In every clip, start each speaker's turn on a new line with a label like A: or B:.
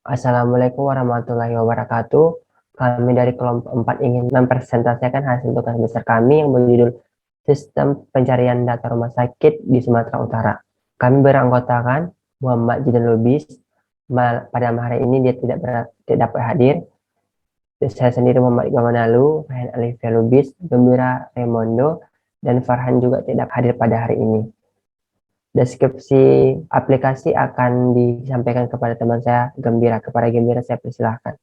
A: Assalamualaikum warahmatullahi wabarakatuh. Kami dari kelompok 4 ingin mempresentasikan hasil tugas besar kami yang berjudul Sistem Pencarian Data Rumah Sakit di Sumatera Utara. Kami beranggotakan Muhammad Jidan Lubis. Pada hari ini dia tidak dapat hadir. Saya sendiri Muhammad Gamanalu, Farhan Alifia Lubis, Gembira Raimondo, dan Farhan juga tidak hadir pada hari ini. Deskripsi aplikasi akan disampaikan kepada teman saya, Gembira. Kepada Gembira, saya persilahkan.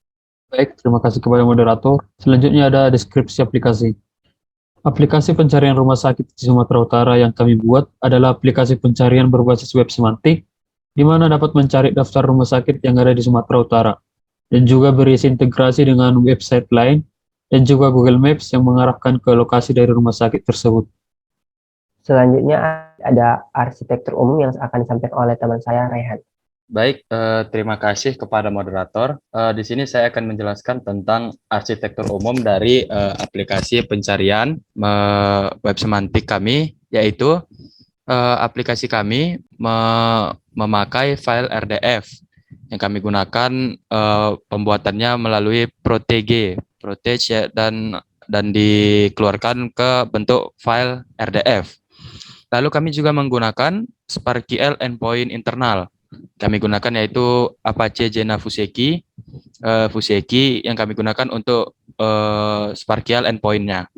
B: Baik, terima kasih kepada moderator. Selanjutnya ada deskripsi aplikasi. Aplikasi pencarian rumah sakit di Sumatera Utara yang kami buat adalah aplikasi pencarian berbasis web semantik, di mana dapat mencari daftar rumah sakit yang ada di Sumatera Utara, dan juga berisi integrasi dengan website lain, dan juga Google Maps yang mengarahkan ke lokasi dari rumah sakit tersebut.
A: Selanjutnya ada arsitektur umum yang akan disampaikan oleh teman saya, Rehan.
C: Baik, terima kasih kepada moderator. Di sini saya akan menjelaskan tentang arsitektur umum dari aplikasi pencarian web semantik kami, yaitu aplikasi kami memakai file RDF yang kami gunakan pembuatannya melalui Protege, ya, dan dikeluarkan ke bentuk file RDF. Lalu kami juga menggunakan SparkQL endpoint internal. Kami gunakan yaitu Apache Jena Fuseki yang kami gunakan untuk SparkQL endpoint-nya.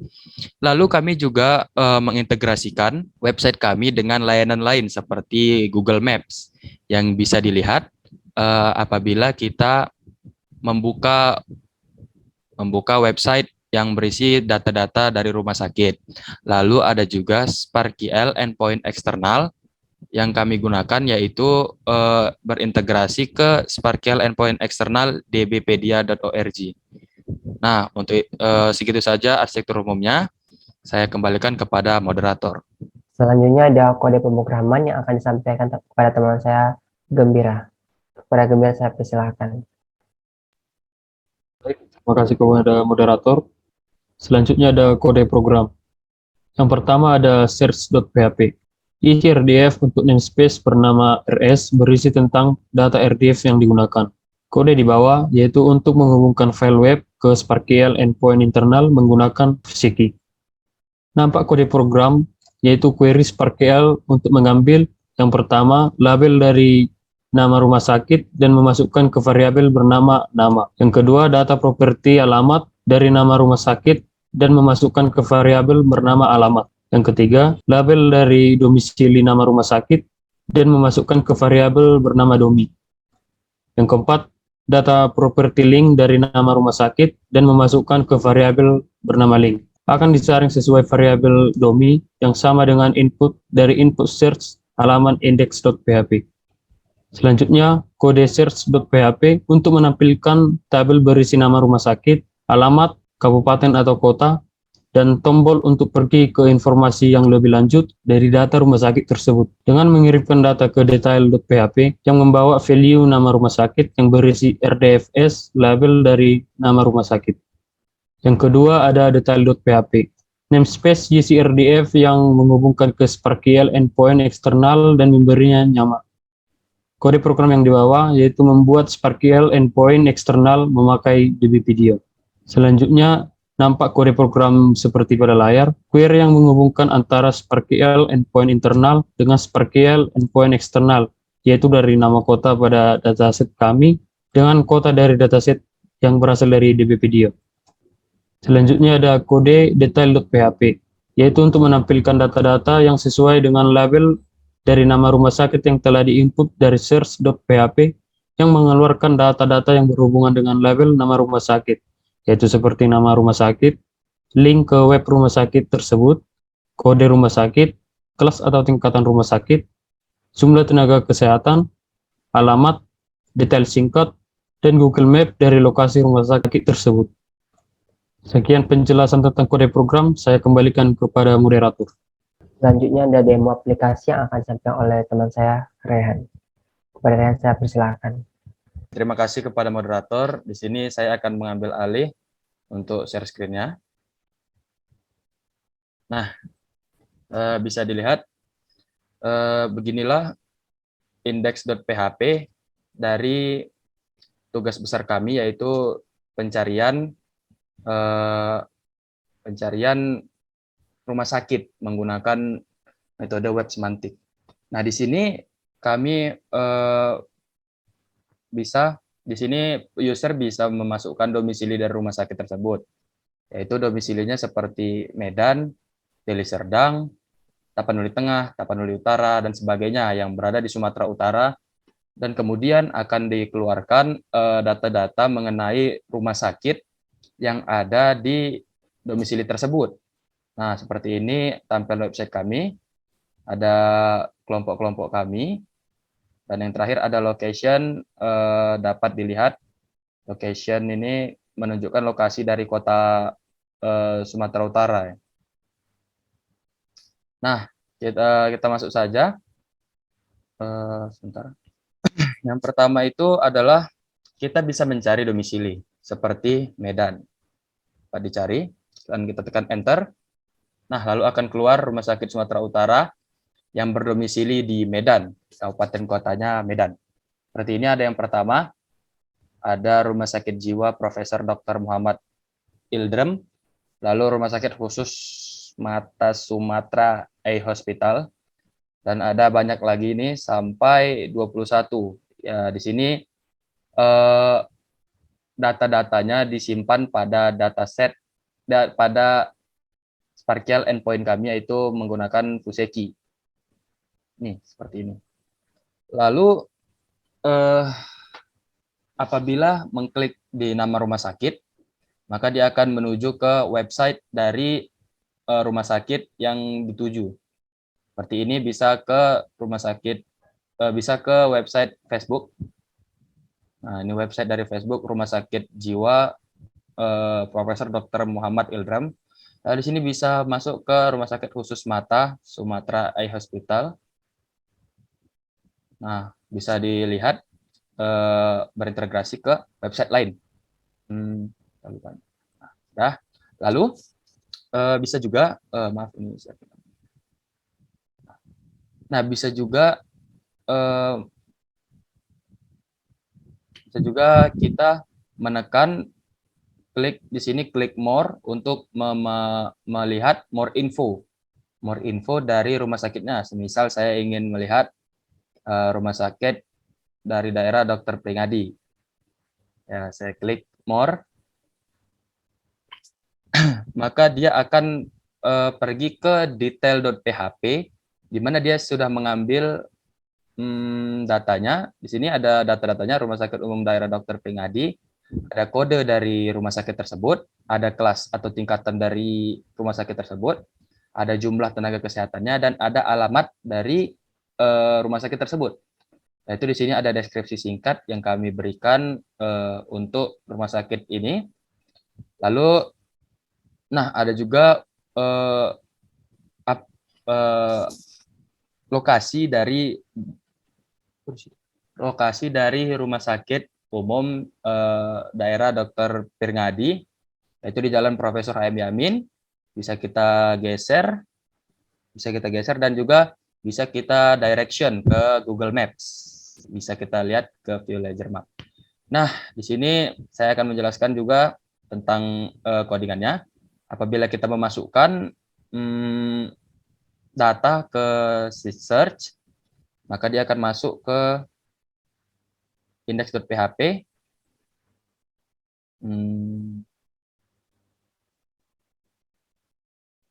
C: Lalu kami juga mengintegrasikan website kami dengan layanan lain seperti Google Maps yang bisa dilihat apabila kita membuka website yang berisi data-data dari rumah sakit. Lalu ada juga SparkQL endpoint eksternal yang kami gunakan yaitu berintegrasi ke SparkQL endpoint eksternal dbpedia.org. Nah, untuk segitu saja arsitektur umumnya. Saya kembalikan kepada moderator.
A: Selanjutnya ada kode pemrograman yang akan disampaikan kepada teman saya, Gembira. Kepada Gembira, saya persilahkan.
B: Baik, terima kasih kepada moderator. Selanjutnya ada kode program. Yang pertama ada search.php. Isi RDF untuk namespace bernama rs berisi tentang data RDF yang digunakan. Kode di bawah yaitu untuk menghubungkan file web ke SparkQL endpoint internal menggunakan Fuseki. Nampak kode program yaitu query SparkQL untuk mengambil yang pertama label dari nama rumah sakit dan memasukkan ke variabel bernama nama. Yang kedua data properti alamat dari nama rumah sakit dan memasukkan ke variabel bernama alamat. Yang ketiga label dari domisili nama rumah sakit dan memasukkan ke variabel bernama domi. Yang keempat data properti link dari nama rumah sakit dan memasukkan ke variabel bernama link. Akan disaring sesuai variabel domi yang sama dengan input dari input search halaman index.php. Selanjutnya, kode search.php untuk menampilkan tabel berisi nama rumah sakit, alamat, kabupaten atau kota, dan tombol untuk pergi ke informasi yang lebih lanjut dari data rumah sakit tersebut. Dengan mengirimkan data ke detail.php yang membawa value nama rumah sakit yang berisi RDFS label dari nama rumah sakit. Yang kedua ada detail.php. Namespace isi RDF yang menghubungkan ke SparkQL endpoint eksternal dan memberinya nama. Kode program yang di bawah yaitu membuat SparkQL endpoint eksternal memakai dbpedia. Selanjutnya nampak kode program seperti pada layar. Query yang menghubungkan antara SparkQL endpoint internal dengan SparkQL endpoint eksternal, yaitu dari nama kota pada dataset kami dengan kota dari dataset yang berasal dari dbpedia. Selanjutnya ada kode detail.php, yaitu untuk menampilkan data-data yang sesuai dengan label dari nama rumah sakit yang telah diinput dari search.php yang mengeluarkan data-data yang berhubungan dengan label nama rumah sakit, yaitu seperti nama rumah sakit, link ke web rumah sakit tersebut, kode rumah sakit, kelas atau tingkatan rumah sakit, jumlah tenaga kesehatan, alamat, detail singkat, dan Google Map dari lokasi rumah sakit tersebut. Sekian penjelasan tentang kode program, saya kembalikan kepada moderator.
A: Selanjutnya ada demo aplikasi yang akan disampaikan oleh teman saya, Rehan. Kepada Rehan, saya persilahkan.
C: Terima kasih kepada moderator. Di sini saya akan mengambil alih untuk share screen-nya. Nah, bisa dilihat beginilah index.php dari tugas besar kami yaitu pencarian rumah sakit menggunakan metode web semantik. Nah, di sini kami di sini user bisa memasukkan domisili dari rumah sakit tersebut, yaitu domisilinya seperti Medan, Deli Serdang, Tapanuli Tengah, Tapanuli Utara, dan sebagainya yang berada di Sumatera Utara, dan kemudian akan dikeluarkan data-data mengenai rumah sakit yang ada di domisili tersebut. Nah, seperti ini tampilan website kami, ada kelompok-kelompok kami, dan yang terakhir ada location, dapat dilihat location ini menunjukkan lokasi dari kota Sumatera Utara. Nah, kita masuk saja. Sebentar. Yang pertama itu adalah kita bisa mencari domisili seperti Medan. Dapat dicari dan kita tekan enter. Nah, lalu akan keluar Rumah Sakit Sumatera Utara yang berdomisili di Medan, kabupaten kotanya Medan. Seperti ini ada yang pertama, ada Rumah Sakit Jiwa Profesor Dr. Muhammad Ildrem, lalu Rumah Sakit Khusus Mata Sumatera Eye Hospital, dan ada banyak lagi ini sampai 21. Ya, di sini data-datanya disimpan pada dataset pada Sparkial endpoint kami, yaitu menggunakan Fuseki. Nih, seperti ini. Lalu apabila mengklik di nama rumah sakit, maka dia akan menuju ke website dari rumah sakit yang dituju. Seperti ini, bisa ke rumah sakit, bisa ke website Facebook. Nah, ini website dari Facebook Rumah Sakit Jiwa Profesor Dr. Muhammad Ildram. Nah, di sini bisa masuk ke Rumah Sakit Khusus Mata Sumatera Eye Hospital. Nah, bisa dilihat berintegrasi ke website lain. Nah, lalu bisa juga maaf ini. Nah, bisa juga kita menekan klik di sini, klik more untuk melihat more info dari rumah sakitnya. Semisal saya ingin melihat rumah sakit dari daerah Dr. Pringadi. Ya, saya klik more. Maka dia akan pergi ke detail.php, di mana dia sudah mengambil datanya. Di sini ada data-datanya Rumah Sakit Umum Daerah Dr. Pringadi, ada kode dari rumah sakit tersebut, ada kelas atau tingkatan dari rumah sakit tersebut, ada jumlah tenaga kesehatannya, dan ada alamat dari rumah sakit tersebut. Yaitu di sini ada deskripsi singkat yang kami berikan untuk rumah sakit ini. Lalu, nah ada juga lokasi dari rumah sakit umum daerah Dr. Pirngadi, yaitu di Jalan Profesor H.M. Yamin. Bisa kita geser, dan juga bisa kita direction ke Google Maps. Bisa kita lihat ke view ledger map. Nah, di sini saya akan menjelaskan juga tentang codingannya. Apabila kita memasukkan data ke search, maka dia akan masuk ke index.php.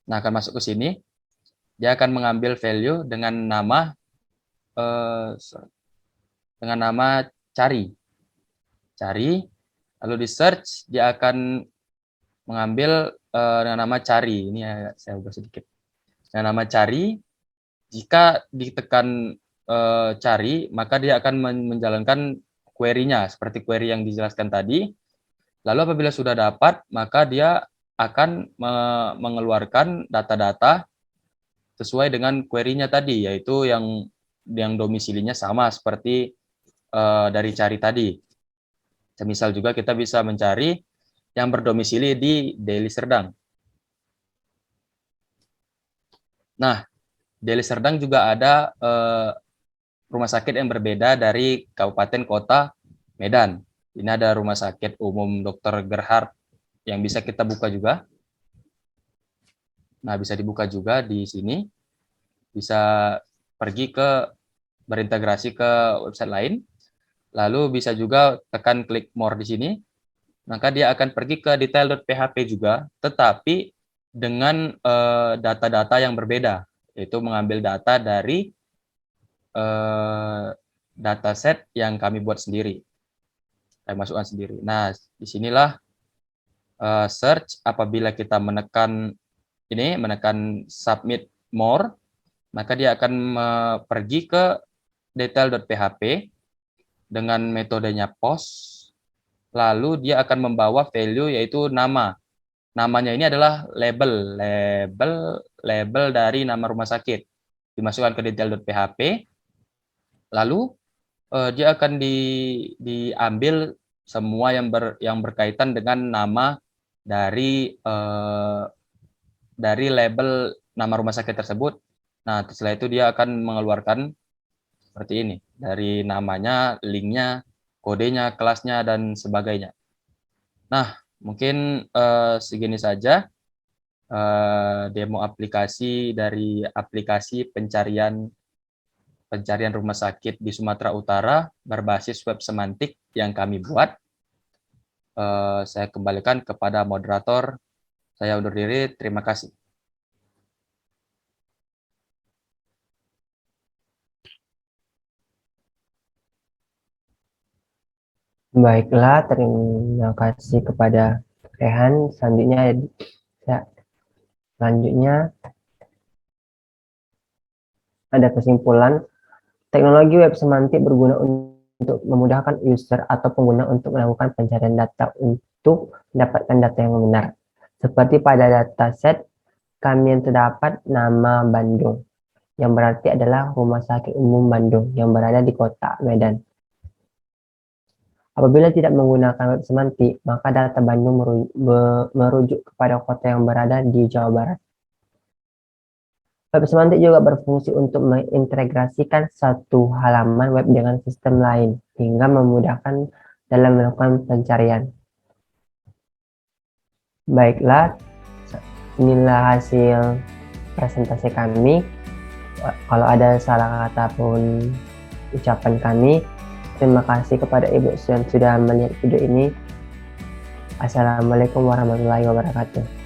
C: Nah, akan masuk ke sini. Dia akan mengambil value dengan nama cari. Lalu di search dia akan mengambil dengan nama cari. Ini saya ubah sedikit. Dengan nama cari. Jika ditekan cari, maka dia akan menjalankan query-nya seperti query yang dijelaskan tadi. Lalu apabila sudah dapat, maka dia akan mengeluarkan data-data sesuai dengan query-nya tadi, yaitu yang domisilinya sama seperti dari cari tadi. Semisal juga kita bisa mencari yang berdomisili di Deli Serdang. Nah, Deli Serdang juga ada rumah sakit yang berbeda dari kabupaten kota Medan. Ini ada Rumah Sakit Umum Dr. Gerhard yang bisa kita buka juga. Nah, bisa dibuka juga di sini. Bisa pergi ke berintegrasi ke website lain. Lalu bisa juga tekan klik more di sini. Maka dia akan pergi ke detail.php juga, tetapi dengan data-data yang berbeda, yaitu mengambil data dari dataset yang kami buat sendiri, kami masukkan sendiri. Nah, disinilah search. Apabila kita menekan submit more, maka dia akan pergi ke detail.php dengan metodenya post. Lalu dia akan membawa value yaitu nama. Namanya ini adalah label dari nama rumah sakit. Dimasukkan ke detail.php. Lalu dia akan diambil semua yang berkaitan dengan nama dari label nama rumah sakit tersebut. Nah, setelah itu dia akan mengeluarkan seperti ini. Dari namanya, linknya, kodenya, kelasnya, dan sebagainya. Nah, mungkin segini saja demo aplikasi dari aplikasi pencarian rumah sakit di Sumatera Utara berbasis web semantik yang kami buat. Saya kembalikan kepada moderator. Saya undur diri. Terima kasih.
A: Baiklah, terima kasih kepada Rehan. Selanjutnya ada kesimpulan. Teknologi web semantik berguna untuk memudahkan user atau pengguna untuk melakukan pencarian data untuk mendapatkan data yang benar. Seperti pada dataset kami yang terdapat nama Bandung, yang berarti adalah Rumah Sakit Umum Bandung yang berada di kota Medan. Apabila tidak menggunakan web semantik, maka data Bandung merujuk kepada kota yang berada di Jawa Barat. Web semantik juga berfungsi untuk mengintegrasikan satu halaman web dengan sistem lain, hingga memudahkan dalam melakukan pencarian. Baiklah, inilah hasil presentasi kami. Kalau ada salah kata pun ucapan kami, terima kasih kepada Ibu yang sudah melihat video ini. Assalamualaikum warahmatullahi wabarakatuh.